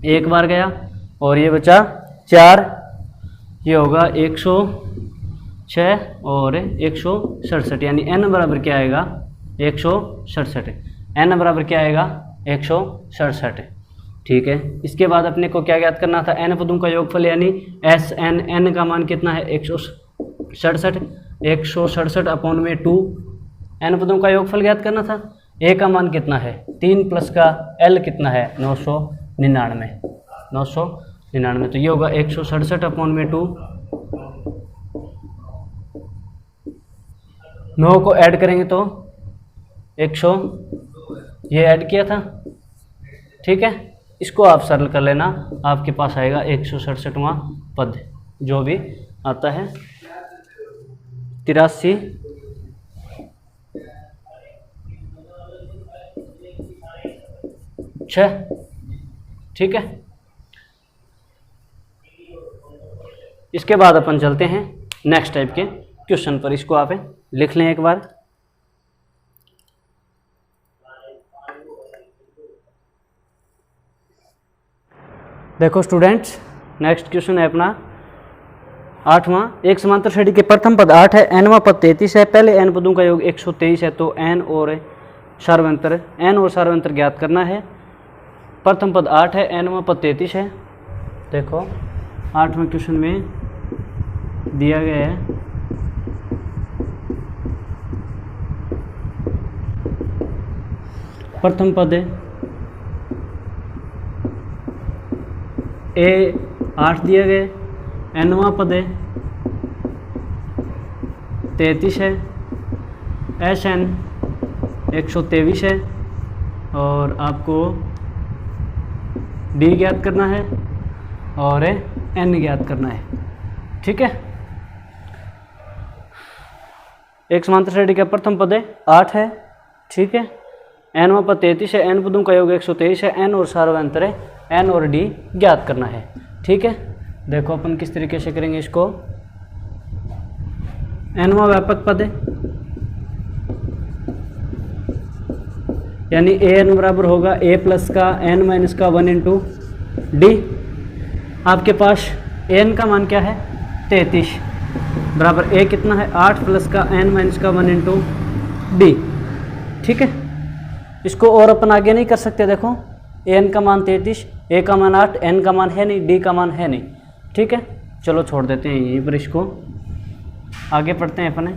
एक बार गया और ये बचा 4, ये होगा 106 और 167, यानी n बराबर क्या आएगा, 167। n बराबर क्या आएगा, 167, ठीक है। इसके बाद अपने को क्या ज्ञात करना था, n पदों का योगफल, यानी एस एन, n का मान कितना है 167, 167 अपॉन में 2, n पदों का योगफल ज्ञात करना था। a का मान कितना है 3 प्लस का l कितना है 999, 999, तो ये होगा 167 अपॉन में 2। 9 को ऐड करेंगे तो 100, ये ऐड किया था, ठीक है। इसको आप सरल कर लेना, आपके पास आएगा 167वां पद, जो भी आता है 83 6। ठीक है, इसके बाद अपन चलते हैं नेक्स्ट टाइप के क्वेश्चन पर। इसको आप लिख लें एक बार। देखो स्टूडेंट्स, नेक्स्ट क्वेश्चन है अपना 8वां। एक समांतर श्रेणी के प्रथम पद 8 है, nवां पद 33 है, पहले n पदों का योग 123 है, तो n और सार्वंतर ज्ञात करना है। प्रथम पद 8 है, nवां पद 33 है। देखो 8वें क्वेश्चन में दिया गया है प्रथम पद है ए 8 दिया गया, nवां पद है 33 है, Sn 123 है, और आपको D ज्ञात करना है और N ज्ञात करना है। ठीक है, एक समांतर श्रेणी का प्रथम पद है 8 है। ठीक है, nवां पद 33 है, n पदों का योग 123 है, n और सार्वंतर है, n और d ज्ञात करना है। ठीक है, देखो अपन किस तरीके से करेंगे इसको। nवां व्यापक पद है, यानी an बराबर होगा a प्लस का n माइनस का 1 इंटू डी। आपके पास n का मान क्या है 33, बराबर a कितना है 8 प्लस का n माइनस का 1 इंटू डी। ठीक है, इसको और अपन आगे नहीं कर सकते। देखो n का मान 33, a का मान 8, n का मान है नहीं, d का मान है नहीं। ठीक है, चलो छोड़ देते हैं यहीं पर, इसको आगे पढ़ते हैं अपने।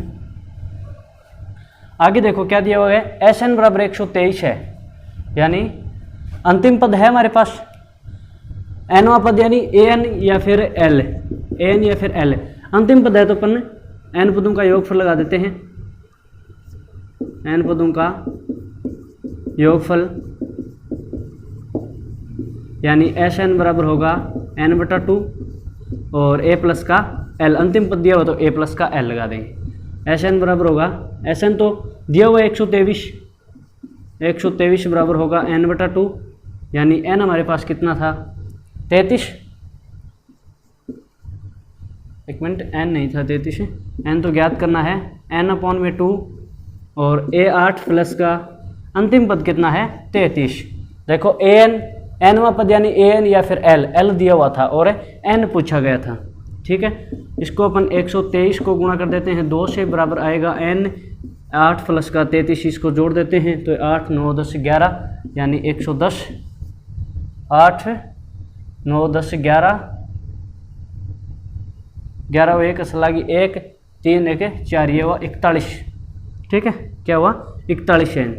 आगे देखो क्या दिया हुआ है, Sn बराबर 123 है, यानी अंतिम पद है हमारे पास nवां पद, यानी an या फिर l, an या फिर l अंतिम पद है, तो अपन n पदों का योगफल लगा देते हैं। n पदों का योगफल यानी Sn बराबर होगा n/2 और a प्लस का l, अंतिम पद दिया हुआ तो a प्लस का l लगा देंगे। Sn बराबर होगा, Sn तो दिया हुआ 123 बराबर होगा n/2, यानी n हमारे पास कितना था 33। एक मिनट, n नहीं था 33 है, n तो ज्ञात करना है n/2 और a 8 प्लस का अंतिम पद कितना है 33। देखो nवां पद यानी an या फिर l दिया हुआ था और n पूछा गया था। ठीक है, इसको अपन 123 को गुणा कर देते हैं 2 से, बराबर आएगा n 8 प्लस का 33, इसको जोड़ देते हैं तो 8 9 10 11, यानी 110, 8 9 10 11, 11 और 1 असल लगी 1 3 1 4, ये हुआ 41। ठीक है, क्या हुआ 41 n।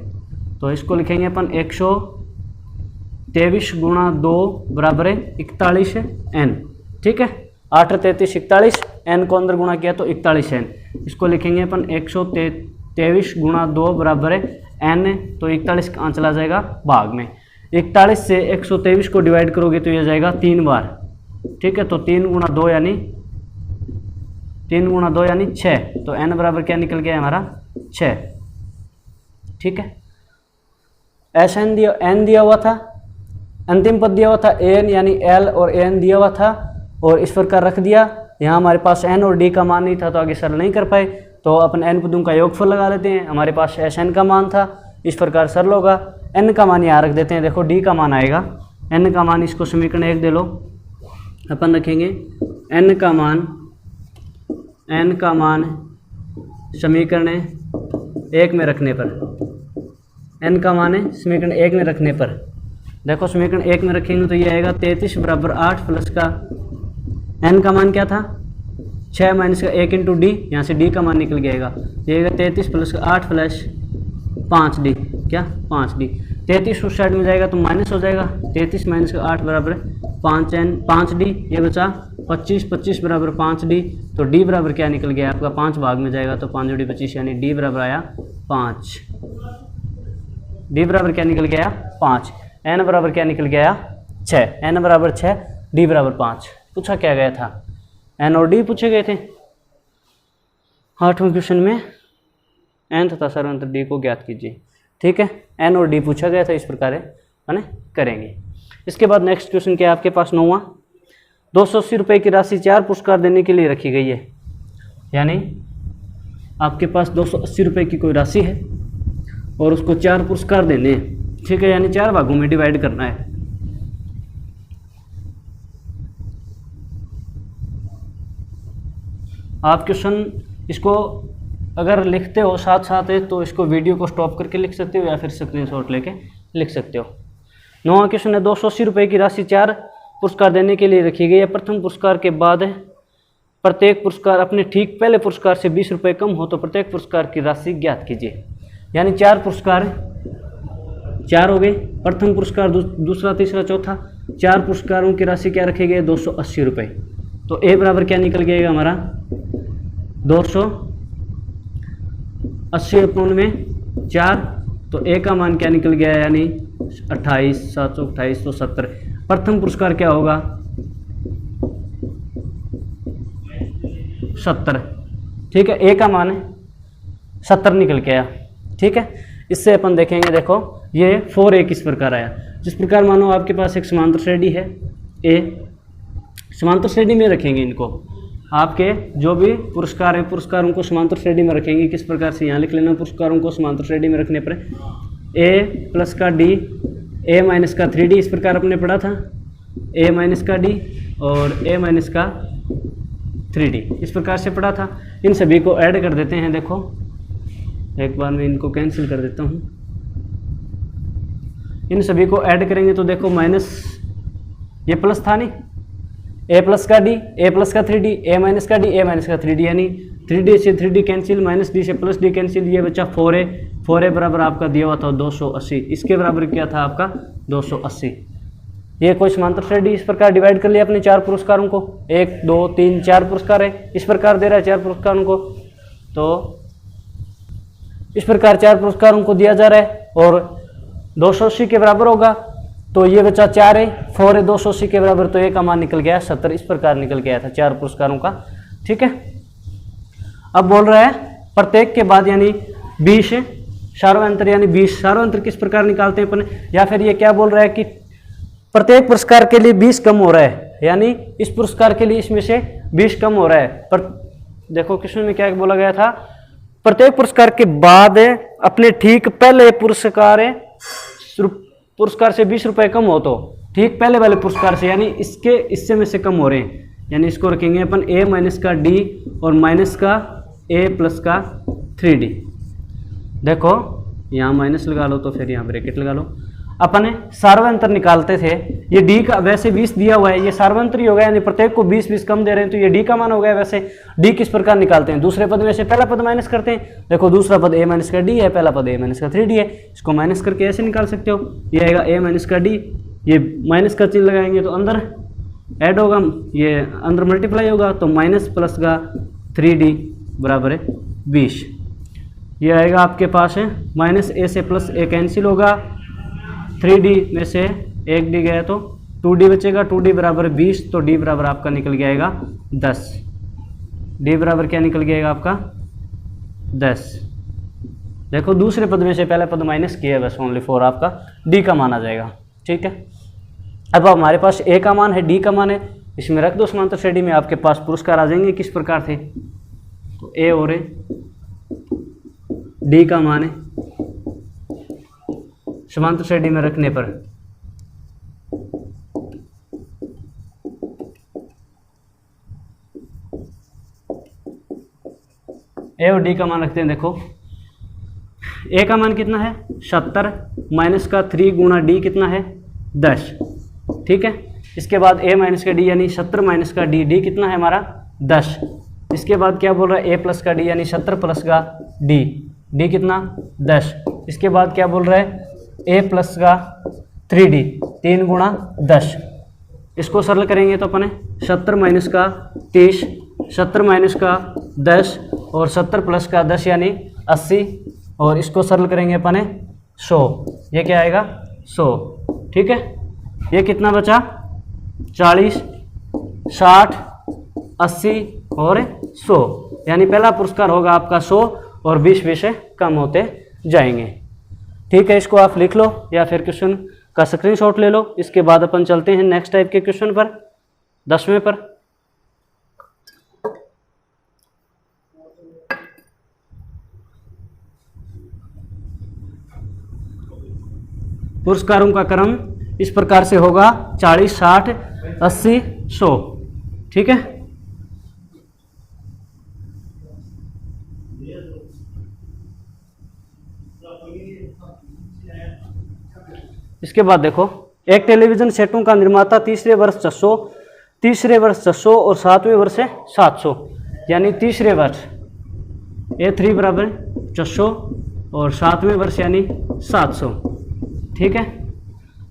तो इसको लिखेंगे अपन 123 गुणा 2 बराबर है 41 n। ठीक है, 8 33 41, n को अंदर गुणा किया तो 41 n। इसको लिखेंगे अपन 123 गुणा 2 बराबर है n, तो 41 कहाँ चला जाएगा भाग में। 41 से 123 को डिवाइड करोगे तो यह जाएगा 3 बार। ठीक है, तो 3 गुणा 2 यानी 6, तो n बराबर क्या निकल गया हमारा 6। ठीक है, Sn n दिया हुआ था, अंतिम पद दिया हुआ था an यानी l और an दिया हुआ था, और इस प्रकार रख दिया। यहाँ हमारे पास n और d का मान नहीं था तो आगे सरल नहीं कर पाए, तो अपन n पदों का योगफल लगा लेते हैं। हमारे पास Sn का मान था, इस प्रकार सरल होगा। n का मान यहाँ रख देते हैं, देखो d का मान आएगा, n का मान इसको समीकरण 1 दे लो, अपन रखेंगे n का मान समीकरण 1 में रखने पर, n का मान है समीकरण 1 में रखने पर। देखो समीकरण 1 में रखेंगे तो ये आएगा 33 बराबर 8 प्लस का n का मान क्या था 6 माइनस का 1 इंटू डी, यहाँ से d का मान निकल गएगा, ये 33 प्लस का 8 प्लस 5d, क्या 5d। 33 उस साइड में जाएगा तो माइनस हो जाएगा, 33 माइनस का 8 बराबर 5d, ये बचा 25, 25 बराबर 5d, तो d बराबर क्या निकल गया आपका 5 भाग में जाएगा तो 5 जोड़ी 25, यानी d बराबर आया 5। d बराबर क्या निकल गया 5, n बराबर क्या निकल गया 6, n बराबर 6, d बराबर 5। पूछा क्या गया था, n और d पूछे गए थे 8वें क्वेश्चन में। n तथा सर्वांतर d को ज्ञात कीजिए। ठीक है, n और d पूछा गया था, इस प्रकार मैंने करेंगे। इसके बाद नेक्स्ट क्वेश्चन क्या है आपके पास 9वां, 280 रुपये की राशि 4 पुरस्कार देने के लिए रखी गई है। यानी आपके पास 280 रुपये की कोई राशि है और उसको 4 पुरस्कार देने हैं। ठीक है, यानी 4 भागों में डिवाइड करना है। आप क्वेश्चन इसको अगर लिखते हो साथ साथ है तो इसको वीडियो को स्टॉप करके लिख सकते हो या फिर स्क्रीनशॉट लेके लिख सकते हो। 9वां क्वेश्चन है, 280 रुपये की राशि 4 पुरस्कार देने के लिए रखी गई है। प्रथम पुरस्कार के बाद प्रत्येक पुरस्कार अपने ठीक पहले पुरस्कार से 20 रुपये कम हो तो प्रत्येक पुरस्कार की राशि ज्ञात कीजिए। यानी 4 पुरस्कार 4 हो गए, प्रथम पुरस्कार दूसरा तीसरा चौथा, 4 पुरस्कारों की राशि क्या रखी गई है 280 रुपये। तो ए बराबर क्या निकल गएगा हमारा 280 अपॉन में 4, तो ए का मान क्या निकल गया यानी 28, 728 तो 70। प्रथम पुरस्कार क्या होगा 70। ठीक है, ए का मान 70 निकल के आया। ठीक है, इससे अपन देखेंगे, देखो ये 4a किस प्रकार आया। जिस प्रकार मानो आपके पास एक समांतर श्रेणी है ए, समांतर श्रेणी में रखेंगे इनको, आपके जो भी पुरस्कार हैं पुरस्कारों को समांतर श्रेणी में रखेंगे। किस प्रकार से यहाँ लिख लेना, पुरस्कारों को समांतर श्रेणी में रखने पर a प्लस का d, a माइनस का 3d, इस प्रकार अपने पढ़ा था, a माइनस का d और a माइनस का 3d, इस प्रकार से पढ़ा था। इन सभी को ऐड कर देते हैं। देखो एक बार मैं इनको कैंसिल कर देता हूँ। इन सभी को ऐड करेंगे तो देखो माइनस, ये प्लस था नहीं, a प्लस का d, a प्लस का 3d, a माइनस का d, a माइनस का 3d, यानी 3d से 3d कैंसिल, माइनस d से प्लस d कैंसिल, ये बचा 4a। 4a बराबर आपका दिया हुआ था 280, इसके बराबर क्या था आपका 280। ये कोई समांतर श्रेणी, इस प्रकार डिवाइड कर लिया अपने 4 पुरस्कारों को, 1 2 3 4 पुरस्कार है, इस प्रकार दे रहा है 4 पुरस्कारों को, तो इस प्रकार 4 पुरस्कारों को दिया जा रहा है और 280 के बराबर होगा, तो ये बचा 4 है, 4 है 280 के बराबर, तो ए का मान निकल गया 70। इस प्रकार निकल गया था 4 पुरस्कारों का। ठीक है, अब बोल रहा है प्रत्येक के बाद यानी 20 सार्वंतर, यानी 20 सार्वंतर किस प्रकार निकालते हैं अपन, या फिर ये क्या बोल रहा है कि प्रत्येक पुरस्कार के लिए 20 कम हो रहा है, यानी इस पुरस्कार के लिए इसमें से 20 कम हो रहा है। पर देखो क्वेश्चन में क्या बोला गया था, प्रत्येक पुरस्कार के बाद अपने ठीक पहले पुरस्कार से 20 रुपये कम हो तो ठीक पहले वाले पुरस्कार से, यानी इसके इससे में से कम हो रहे हैं, यानी इसको रखेंगे अपन a माइनस का d और माइनस का a प्लस का 3d। देखो यहाँ माइनस लगा लो तो फिर यहाँ ब्रैकेट लगा लो। अपन सार्वंतर निकालते थे, ये d का वैसे 20 दिया हुआ है, ये सार्वंतर ही होगा, यानी प्रत्येक को 20-20 कम दे रहे हैं, तो ये d का मान हो गया। वैसे d किस प्रकार निकालते हैं, दूसरे पद में से पहला पद माइनस करते हैं। देखो दूसरा पद a माइनस का d है, पहला पद a माइनस का 3d है, इसको माइनस करके ऐसे निकाल सकते हो। ये आएगा a माइनस का d, ये माइनस का चिन्ह लगाएंगे तो अंदर ऐड होगा, ये अंदर मल्टीप्लाई होगा, तो माइनस प्लस का 3d बराबर है 20। ये आएगा आपके पास है माइनस a से प्लस a कैंसिल होगा, 3d में से 1d गया तो 2d बचेगा, 2d बराबर 20, तो d बराबर आपका निकल जाएगा 10। d बराबर क्या निकल जाएगा आपका 10। देखो दूसरे पद में से पहला पद माइनस किया है बस ओनली फॉर आपका d का मान आ जाएगा। ठीक है, अब हमारे पास a का मान है, d का मान है, इसमें रख दो समांतर श्रेणी में, आपके पास पुरस्कार आ जाएंगे। किस प्रकार थे, तो a और d का मान है समांतर श्रेणी में रखने पर ए और डी का मान रखते हैं। देखो ए का मान कितना है 70, माइनस का 3 गुणा डी कितना है 10। ठीक है, इसके बाद ए माइनस का डी यानी 70 माइनस का डी, डी कितना है हमारा 10। इसके बाद क्या बोल रहा है ए प्लस का डी यानी 70 प्लस का डी, डी कितना 10। इसके बाद क्या बोल रहा है ए प्लस का 3d, 3 गुणा 10। इसको सरल करेंगे तो अपने 70 माइनस का 30, 70 माइनस का 10 और 70 प्लस का 10 यानी 80, और इसको सरल करेंगे अपने 100, ये क्या आएगा 100। ठीक है, ये कितना बचा 40, 60, 80 और 100, यानी पहला पुरस्कार होगा आपका 100 और 20 से कम होते जाएंगे। ठीक है, इसको आप लिख लो या फिर क्वेश्चन का स्क्रीनशॉट ले लो। इसके बाद अपन चलते हैं नेक्स्ट टाइप के क्वेश्चन पर, 10वें पर। पुरस्कारों का क्रम इस प्रकार से होगा 40, 60, 80, 100। ठीक है, इसके बाद देखो, एक टेलीविजन सेटों का निर्माता तीसरे वर्ष 600, तीसरे वर्ष 600 और 7वें वर्ष है 700, यानी तीसरे वर्ष A3 बराबर 600 और 7वें वर्ष यानी 700। ठीक है,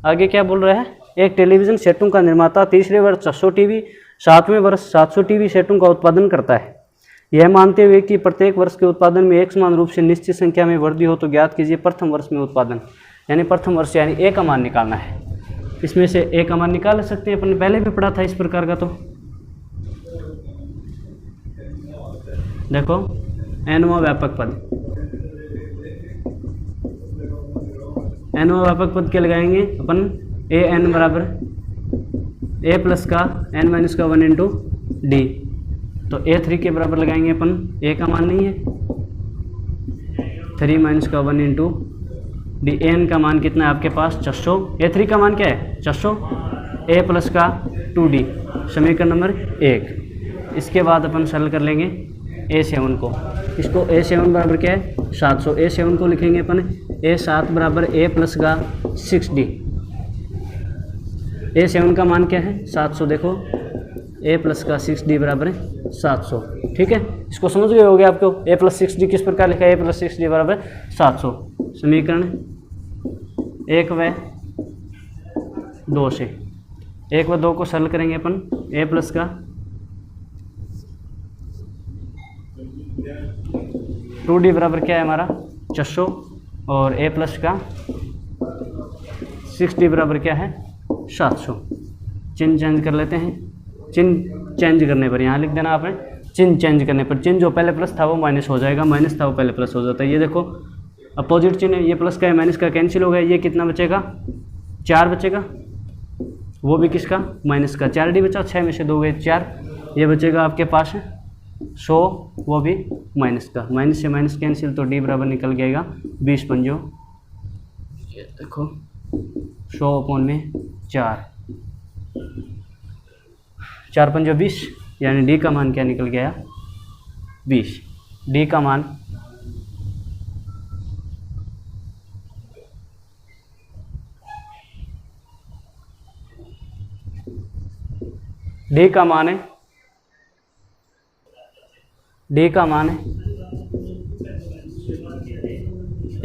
आगे क्या बोल रहा है, एक टेलीविजन सेटों का निर्माता तीसरे वर्ष 600 टीवी, 7वें वर्ष 700 टीवी सेटों का उत्पादन करता है। यह मानते हुए कि प्रत्येक वर्ष के उत्पादन में एक समान रूप से निश्चित संख्या में वृद्धि हो तो ज्ञात कीजिए प्रथम वर्ष में उत्पादन, यानी प्रथम वर्ष यानी ए का मान निकालना है। इसमें से ए का मान निकाल सकते हैं, अपन ने पहले भी पढ़ा था इस प्रकार का। तो देखो एनवा व्यापक पद, एनवा व्यापक पद क्या लगाएंगे अपन, ए एन बराबर ए प्लस का एन माइनस का 1 इंटू डी, तो A3 के बराबर लगाएंगे अपन, ए का मान नहीं है 3 माइनस का 1 इंटू डी। एन का मान कितना है आपके पास 600, A3 का मान क्या है 600, ए प्लस का 2D, समीकरण नंबर 1। इसके बाद अपन सरल कर लेंगे A7 को, इसको A7 बराबर क्या है 700, A7 को लिखेंगे अपन A7 बराबर ए प्लस का 6D। A7 का मान क्या है 700, देखो ए प्लस का 6D बराबर है 700। ठीक है, इसको समझ गए होगे आपको, ए प्लस 6D किस प्रकार लिखा है, ए प्लस 6D बराबर 700। समीकरण 1 व 2 से, 1 व 2 को सरल करेंगे अपन, ए प्लस का 2D बराबर क्या है हमारा 600 और ए प्लस का 6D बराबर क्या है 700। चिन्ह चेंज कर लेते हैं, चिन्ह चेंज करने पर यहाँ लिख देना आपने, चिन्ह चेंज करने पर चिन्ह जो पहले प्लस था वो माइनस हो जाएगा, माइनस था वो पहले प्लस हो जाता है। ये देखो अपोजिट चिन्ह है, ये प्लस का है माइनस का कैंसिल हो गया, ये कितना बचेगा 4 बचेगा, वो भी किसका माइनस का, 4D बचा, 6 में से 2 गए 4, ये बचेगा आपके पास 100, वो भी माइनस का, माइनस से माइनस कैंसिल, तो डी बराबर निकल जाएगा 20 पंजो, ये देखो 100 अपॉन में 4, 4 पंजो 20, यानी डी का मान क्या निकल गया 20। डी का मान है, डी का मान है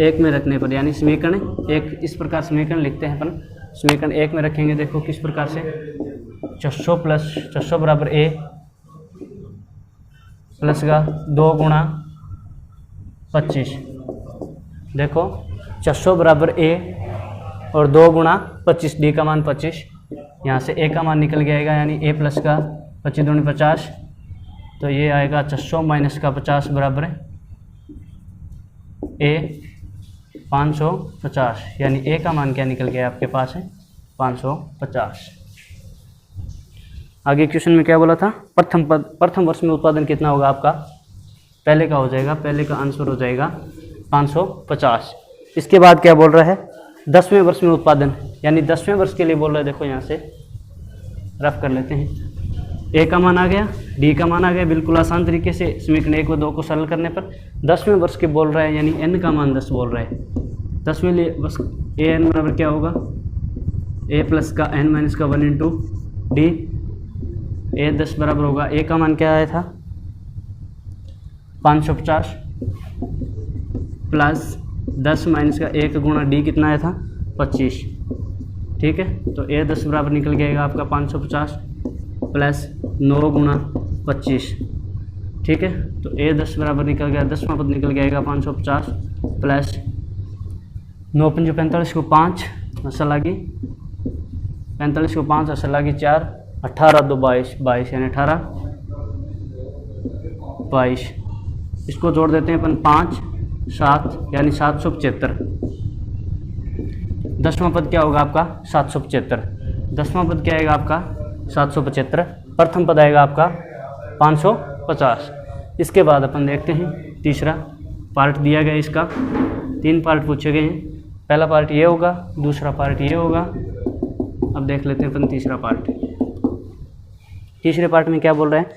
1 में रखने पर, यानी समीकरण 1 इस प्रकार समीकरण लिखते हैं अपन। समीकरण 1 में रखेंगे, देखो किस प्रकार से 600 प्लस 600 बराबर ए प्लस का 2 गुणा 25, देखो 600 बराबर ए और 2 गुणा 25, डी का मान 25, यहाँ से ए का मान निकल जाएगा, यानी ए प्लस का 25 दूनी 50, तो ये आएगा 600 माइनस का 50 बराबर ए 550, यानी ए का मान क्या निकल गया आपके पास है 550। आगे क्वेश्चन में क्या बोला था, प्रथम वर्ष में उत्पादन कितना होगा आपका, पहले का हो जाएगा, पहले का आंसर हो जाएगा 550। इसके बाद क्या बोल रहा है 10वें वर्ष में उत्पादन, यानी 10वें वर्ष के लिए बोल रहा है। देखो यहाँ से रफ कर लेते हैं, ए का मान आ गया, डी का मान आ गया, बिल्कुल आसान तरीके से समीकरण 1 व 2 को सरल करने पर 10वें वर्ष के बोल रहा है, यानी एन का मान 10 बोल रहा है। 10वें लिए वर्ष ए एन बराबर क्या होगा, ए प्लस का एन माइनस का 1 इंटू डी, ए 10 बराबर होगा, ए का मान क्या आया था 550 प्लस 10 माइनस का 1 गुणा डी कितना आया था 25। ठीक है, तो ए 10 बराबर निकल जाएगा आपका 550 प्लस 9 गुणा 25। ठीक है, तो ए 10 बराबर निकल गया, 10वां पद निकल जाएगा 550 प्लस 9 पंजे 45 को 5 मसल आ गई 45 को 5 असला की 4, 18 2 22, 22 यानी 18 22। इसको जोड़ देते हैं अपन 5 7 यानी 775। 10वां पद क्या होगा आपका 775। 10वां पद क्या आएगा आपका 775। प्रथम पद आएगा आपका 550। इसके बाद अपन देखते हैं तीसरा पार्ट दिया गया, इसका 3 पार्ट पूछे गए हैं। पहला पार्ट ये होगा, दूसरा पार्ट ये होगा। अब देख लेते हैं अपन तीसरा पार्ट। तीसरे पार्ट में क्या बोल रहे हैं,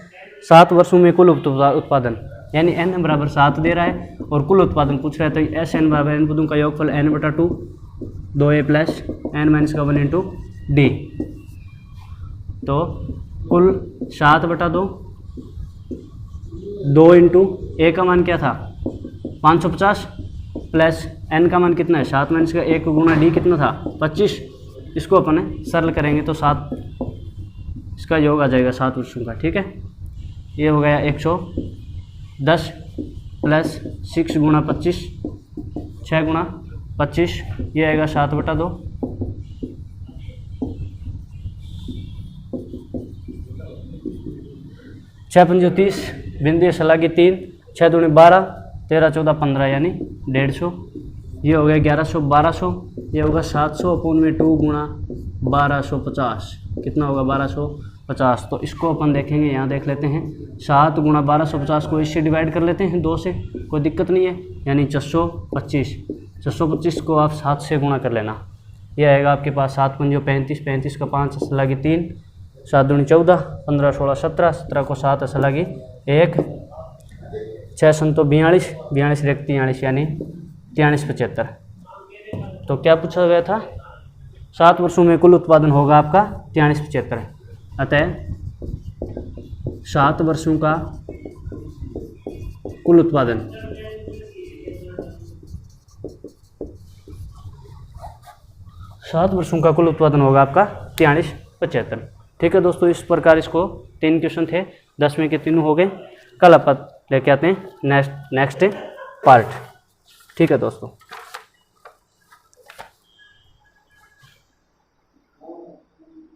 7 वर्षों में कुल उत्पादन, यानी n बराबर 7 दे रहा है और कुल उत्पादन पूछ रहा है। तो एस एन बराबर n पदों का योगफल n/2 2a plus n-1 into D. तो कुल 7/2, 2 इंटू ए का मान क्या था 550 प्लस n का मान कितना है 7 - 1 गुणा डी कितना था 25। इसको अपन सरल करेंगे तो 7 इसका योग आ जाएगा 7 वर्षों का। ठीक है, ये हो गया 110 प्लस 6 गुणा 25, 6 गुणा 25, ये आएगा 7/2। 6 पंजे 30, बिंदी सला की 3, 6 दूनी 12, 13 14 15 यानी 150। ये हो गया 1100 1200, ये होगा 700/2 गुणा 1250, कितना होगा 1250। तो इसको अपन देखेंगे, यहाँ देख लेते हैं 7 गुणा 1250 को इससे डिवाइड कर लेते हैं 2 से, कोई दिक्कत नहीं है, यानी 625। 625 को आप 7 से गुणा कर लेना, ये आएगा आपके पास 7 पंजो 35, 35 का 5 असला की 3, 7 दूनी 14, 15 16 17, 17 को 7 असला की 1, 6 संतो 42, 42 रेख 43 यानी 4375। तो क्या पूछा गया था, 7 वर्षों में कुल उत्पादन होगा आपका 4375। अतः 7 वर्षों का कुल उत्पादन 7 वर्षों का कुल उत्पादन होगा आपका 4375। ठीक है दोस्तों, इस प्रकार इसको 3 क्वेश्चन थे, 10वें के 3 हो गए। कल अपन लेके आते हैं नेक्स्ट पार्ट। ठीक है दोस्तों।